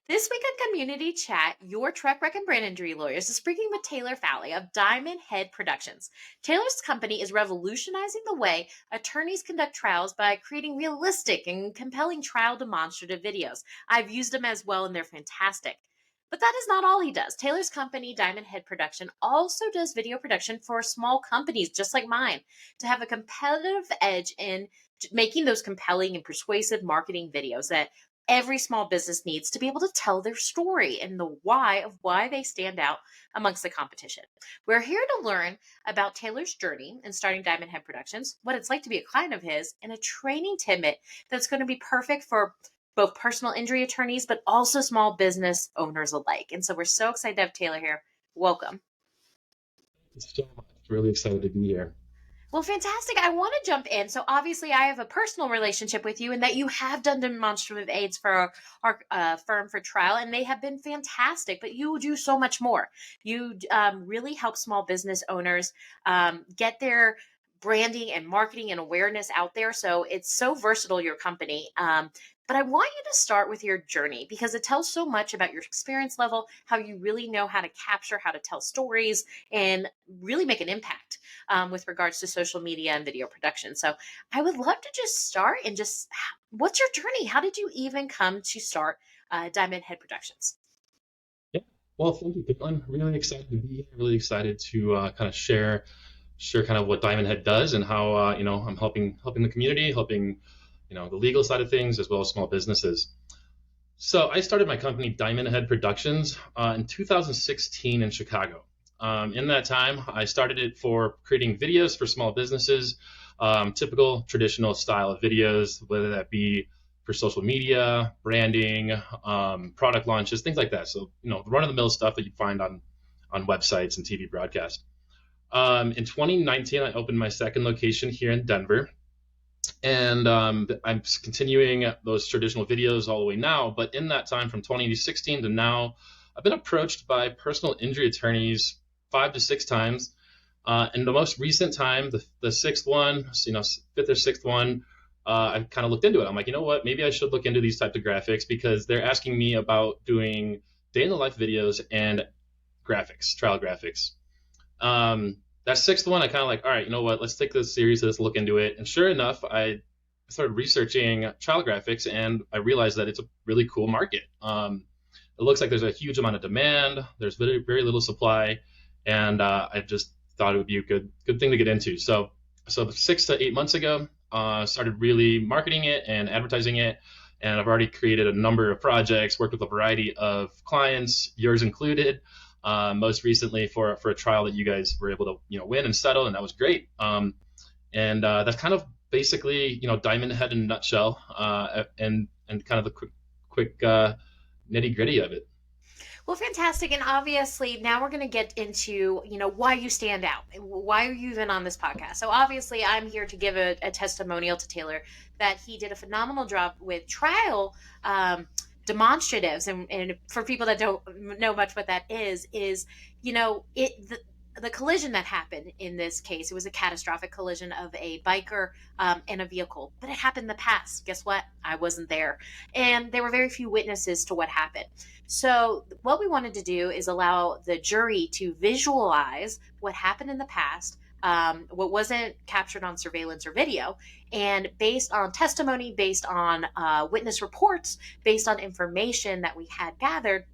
This week on Community Chat, your track record brand injury lawyers is speaking with Taylor Fauley of Diamond Head Productions. Taylor's company is revolutionizing the way attorneys conduct trials by creating realistic and compelling trial demonstrative videos. I've used them as well, and they're fantastic. But that is not all he does. Taylor's company, Diamond Head Production, also does video production for small companies just like mine to have a competitive edge in making those compelling and persuasive marketing videos that every small business needs to be able to tell their story and the why of why they stand out amongst the competition. We're here to learn about Taylor's journey in starting Diamond Head Productions, what it's like to be a client of his, and a training tidbit that's going to be perfect for both personal injury attorneys, but also small business owners alike. And so we're so excited to have Taylor here. Welcome. Thank you so much. Really excited to be here. Well, fantastic. I want to jump in. So, obviously, I have a personal relationship with you, and that you have done demonstrative aids for our firm for trial, and they have been fantastic. But you do so much more. You really help small business owners get their branding and marketing and awareness out there. So, it's so versatile, your company. But I want you to start with your journey because it tells so much about your experience level, how you really know how to capture, how to tell stories, and really make an impact with regards to social media and video production. So I would love to just start and just what's your journey? How did you even come to start Diamond Head Productions? Yeah. Well, thank you, Caitlin. Really excited to be here. Really excited to kind of share kind of what Diamond Head does and how I'm helping the community, helping the legal side of things as well as small businesses. So I started my company Diamond Head Productions in 2016 in Chicago. In that time, I started it for creating videos for small businesses, typical traditional style of videos, whether that be for social media, branding, product launches, things like that. So, the run-of-the-mill stuff that you'd find on websites and TV broadcasts. In 2019, I opened my second location here in Denver, and I'm continuing those traditional videos all the way now. But in that time, from 2016 to now, I've been approached by personal injury attorneys 5 to 6 times. And the most recent time, the sixth one, fifth or sixth one, I kind of looked into it. I'm like, you know what? Maybe I should look into these types of graphics because they're asking me about doing day in the life videos and graphics, trial graphics. That sixth one, I kind of like, all right, you know what? Let's take this serious. Let's look into it. And sure enough, I started researching trial graphics, and I realized that it's a really cool market. It looks like there's a huge amount of demand. There's very, very little supply, and I just thought it would be a good thing to get into. So 6 to 8 months ago, started really marketing it and advertising it, and I've already created a number of projects, worked with a variety of clients, yours included. Most recently for a trial that you guys were able to win and settle, and that was great. And that's kind of basically Diamond Head in a nutshell, and kind of the quick nitty gritty of it. Well, fantastic. And obviously, now we're going to get into, why you stand out. And why are you even on this podcast? So obviously, I'm here to give a testimonial to Taylor that he did a phenomenal job with trial demonstratives. And for people that don't know much what that is, the collision that happened in this case, it was a catastrophic collision of a biker and a vehicle, but it happened in the past. Guess what? I wasn't there. And there were very few witnesses to what happened. So, what we wanted to do is allow the jury to visualize what happened in the past, what wasn't captured on surveillance or video, and based on testimony, based on witness reports, based on information that we had gathered,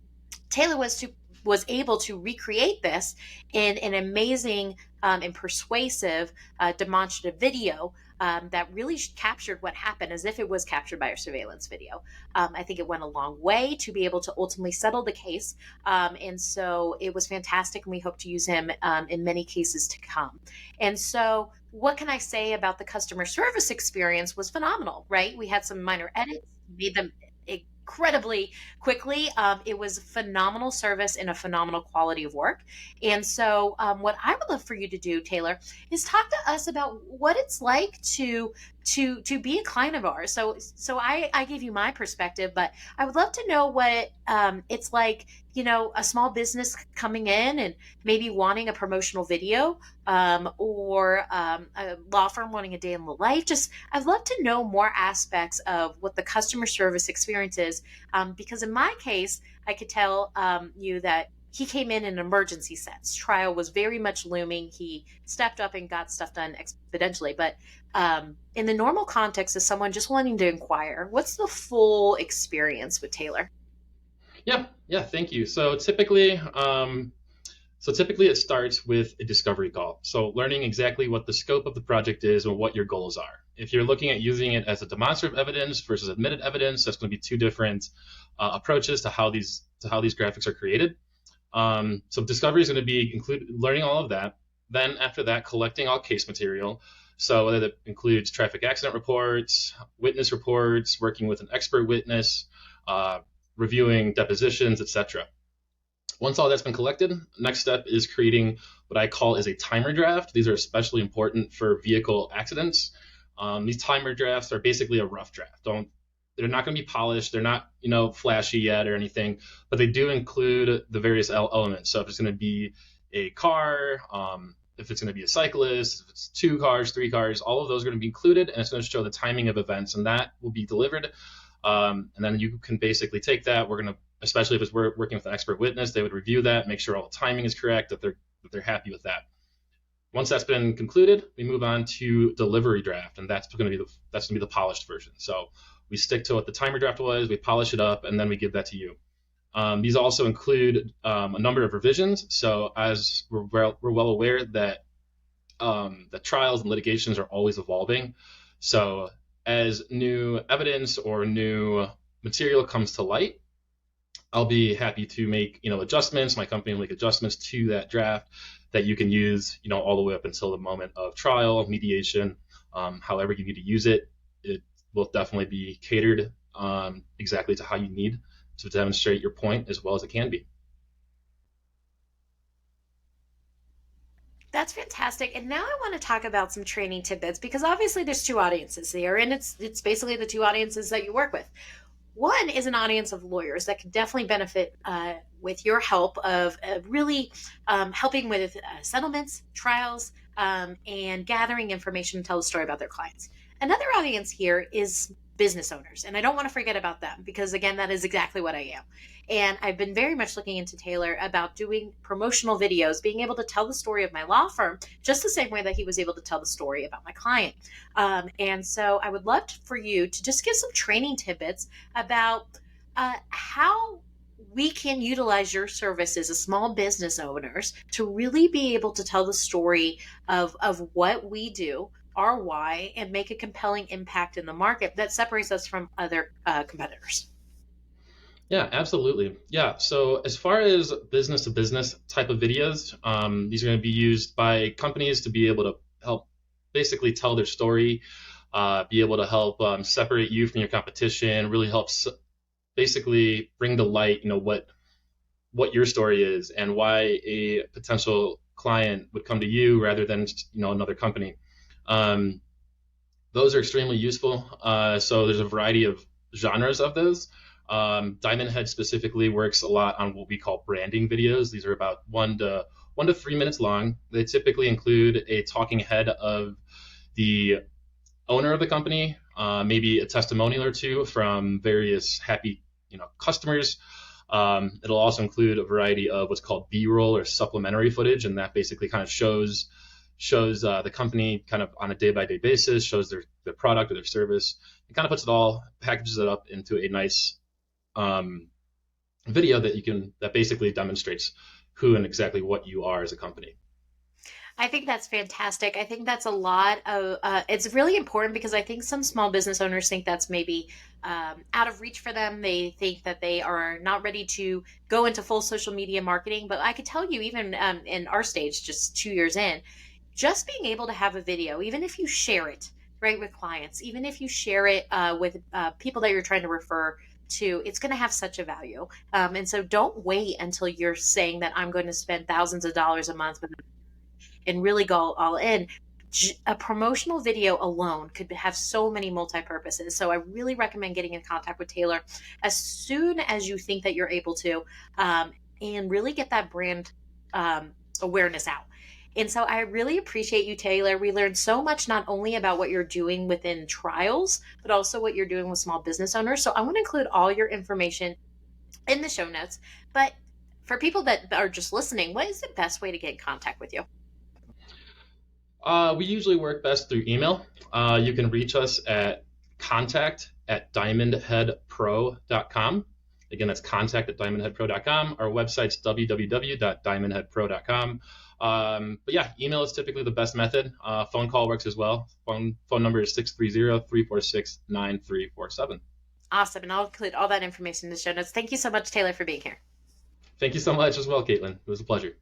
Taylor was able to recreate this in an amazing and persuasive demonstrative video that really captured what happened as if it was captured by a surveillance video. I think it went a long way to be able to ultimately settle the case. And so it was fantastic, and we hope to use him in many cases to come. And so what can I say about the customer service experience was phenomenal, right? We had some minor edits, made them incredibly quickly. It was phenomenal service and a phenomenal quality of work. And so, what I would love for you to do, Taylor, is talk to us about what it's like to to be a client of ours. So I gave you my perspective, but I would love to know what it's like, a small business coming in and maybe wanting a promotional video, or a law firm wanting a day in the life. Just I'd love to know more aspects of what the customer service experience is, because in my case, I could tell you that he came in an emergency sense. Trial was very much looming. He stepped up and got stuff done exponentially. But in the normal context of someone just wanting to inquire, what's the full experience with Taylor? Yeah, yeah, thank you. So typically it starts with a discovery call. So learning exactly what the scope of the project is and what your goals are. If you're looking at using it as a demonstrative evidence versus admitted evidence, that's going to be two different approaches to how these graphics are created. So discovery is going to be include learning all of that. Then after that, collecting all case material. So whether that includes traffic accident reports, witness reports, working with an expert witness, uh, reviewing depositions, etc. Once all that's been collected, next step is creating what I call is a timer draft. These are especially important for vehicle accidents. These timer drafts are basically a rough draft. They're not going to be polished. They're not flashy yet or anything, but they do include the various elements. So if it's going to be a car, if it's going to be a cyclist, if it's 2 cars, 3 cars, all of those are going to be included, and it's going to show the timing of events, and that will be delivered. And then you can basically take that. We're going to, especially if it's working with an expert witness, they would review that, make sure all the timing is correct, that they're happy with that. Once that's been concluded, we move on to delivery draft, and that's going to be the polished version. So we stick to what the timer draft was, we polish it up, and then we give that to you. These also include a number of revisions. So as we're well aware that trials and litigations are always evolving. So as new evidence or new material comes to light, I'll be happy to make adjustments. My company will make adjustments to that draft that you can use all the way up until the moment of trial, mediation, however you need to use it. It will definitely be catered exactly to how you need to demonstrate your point as well as it can be. That's fantastic. And now I want to talk about some training tidbits, because obviously there's two audiences there, and it's basically the two audiences that you work with. One is an audience of lawyers that could definitely benefit with your help of really helping with settlements, trials, and gathering information to tell the story about their clients. Another audience here is business owners, and I don't want to forget about them, because again, that is exactly what I am. And I've been very much looking into Taylor about doing promotional videos, being able to tell the story of my law firm just the same way that he was able to tell the story about my client. And so I would love for you to just give some training tidbits about how we can utilize your services as small business owners to really be able to tell the story of what we do, our why, and make a compelling impact in the market that separates us from other competitors. Yeah, absolutely. Yeah. So as far as business to business type of videos, these are going to be used by companies to be able to help basically tell their story, be able to help separate you from your competition, really helps basically bring to light, what your story is and why a potential client would come to you rather than another company. Um, those are extremely useful. So there's a variety of genres of those. Diamond Head specifically works a lot on what we call branding videos. These are about 1 to 3 minutes long. They typically include a talking head of the owner of the company, maybe a testimonial or two from various happy customers. It'll also include a variety of what's called B-roll or supplementary footage, and that basically kind of shows the company kind of on a day-by-day basis, shows their product or their service. It kind of puts it all, packages it up into a nice um, video that basically demonstrates who and exactly what you are as a company. I think that's fantastic. I think that's a lot of, it's really important, because I think some small business owners think that's maybe out of reach for them. They think that they are not ready to go into full social media marketing. But I could tell you, even in our stage, just 2 years in, just being able to have a video, even if you share it, right, with clients, even if you share it with people that you're trying to refer to, it's going to have such a value. And so don't wait until you're saying that I'm going to spend thousands of dollars a month and really go all in. a promotional video alone could have so many multi-purposes. So I really recommend getting in contact with Taylor as soon as you think that you're able to, um, and really get that brand awareness out. And so I really appreciate you, Taylor. We learned so much, not only about what you're doing within trials, but also what you're doing with small business owners. So I want to include all your information in the show notes. But for people that are just listening, what is the best way to get in contact with you? We usually work best through email. You can reach us at contact@diamondheadpro.com. Again, that's contact@diamondheadpro.com. Our website's www.diamondheadpro.com. But yeah, email is typically the best method. Phone call works as well. Phone number is 630-346-9347. Awesome. And I'll include all that information in the show notes. Thank you so much, Taylor, for being here. Thank you so much as well, Caitlin. It was a pleasure.